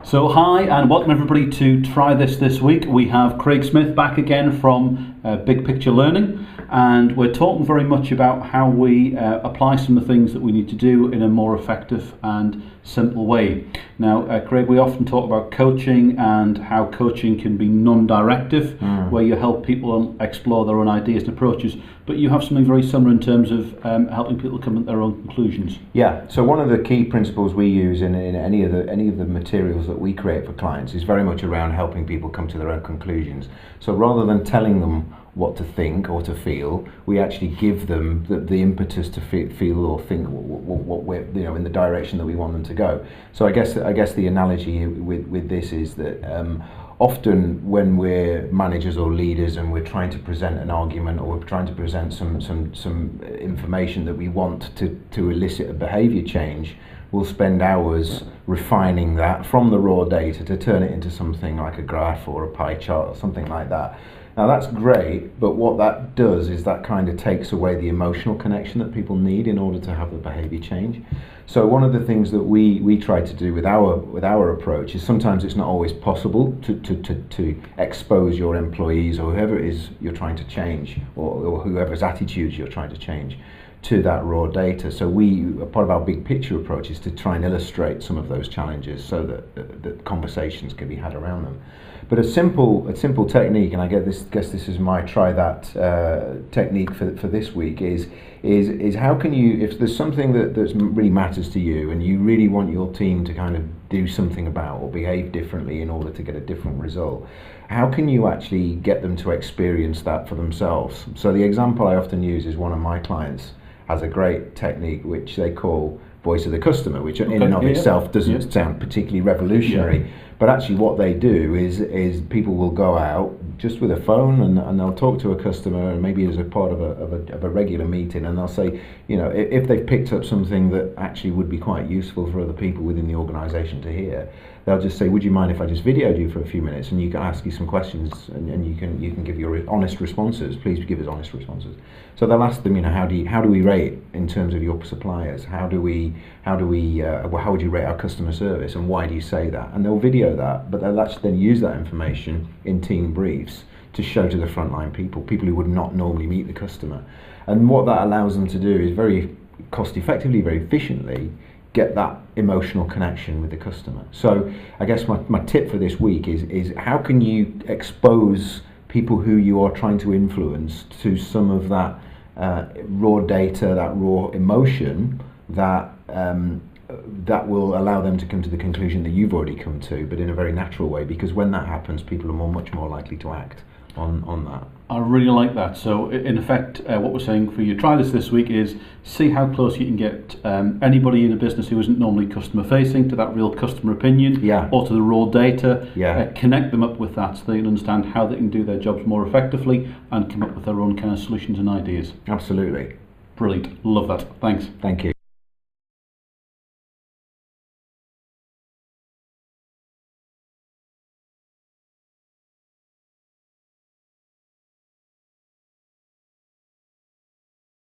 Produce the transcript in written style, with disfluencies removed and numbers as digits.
So hi and welcome everybody to Try This week. We have Craig Smith back again from BigPicture Learning, and we're talking very much about how we apply some of the things that we need to do in a more effective and simple way. Now Craig, we often talk about coaching and how coaching can be non-directive, where you help people explore their own ideas and approaches, but you have something very similar in terms of helping people come to their own conclusions. Yeah, so one of the key principles we use in any of the materials that we create for clients is very much around helping people come to their own conclusions. So rather than telling them what to think or to feel, we actually give them the impetus to feel or think what we're, in the direction that we want them to go. So I guess the analogy with this is that often when we're managers or leaders and we're trying to present an argument or we're trying to present some information that we want to elicit a behaviour change, we'll spend hours refining that from the raw data to turn it into something like a graph or a pie chart or something like that. Now that's great, but what that does is that kind of takes away the emotional connection that people need in order to have the behaviour change. So one of the things that we try to do with our approach is sometimes it's not always possible to expose your employees or whoever it is you're trying to change or whoever's attitudes you're trying to change to that raw data. So part of our big picture approach is to try and illustrate some of those challenges so that conversations can be had around them. But a simple technique, and I guess this is my try that technique for this week, is how can you, if there's something that really matters to you and you really want your team to kind of do something about or behave differently in order to get a different result, how can you actually get them to experience that for themselves? So the example I often use is one of my clients has a great technique which they call voice of the customer, which in and of itself doesn't sound particularly revolutionary, but actually what they do is people will go out just with a phone and they'll talk to a customer, and maybe as a part of a regular meeting, and they'll say, if they've picked up something that actually would be quite useful for other people within the organisation to hear, they'll just say, would you mind if I just videoed you for a few minutes and you can ask you some questions and you can give your honest responses. Please give us honest responses. So they'll ask them, how do we rate in terms of your suppliers? How would you rate our customer service, and why do you say that? And they'll video that, but they'll actually then use that information in team briefs to show to the frontline people who would not normally meet the customer. And what that allows them to do is very cost effectively, very efficiently get that emotional connection with the customer. So I guess my tip for this week is how can you expose people who you are trying to influence to some of that raw data, that raw emotion that will allow them to come to the conclusion that you've already come to, but in a very natural way, because when that happens, people are much more likely to act on that. I really like that. So in effect, what we're saying for you, try this week, is see how close you can get anybody in a business who isn't normally customer facing to that real customer opinion, or to the raw data, connect them up with that so they can understand how they can do their jobs more effectively and come up with their own kind of solutions and ideas. Absolutely. Brilliant. Love that. Thanks. Thank you.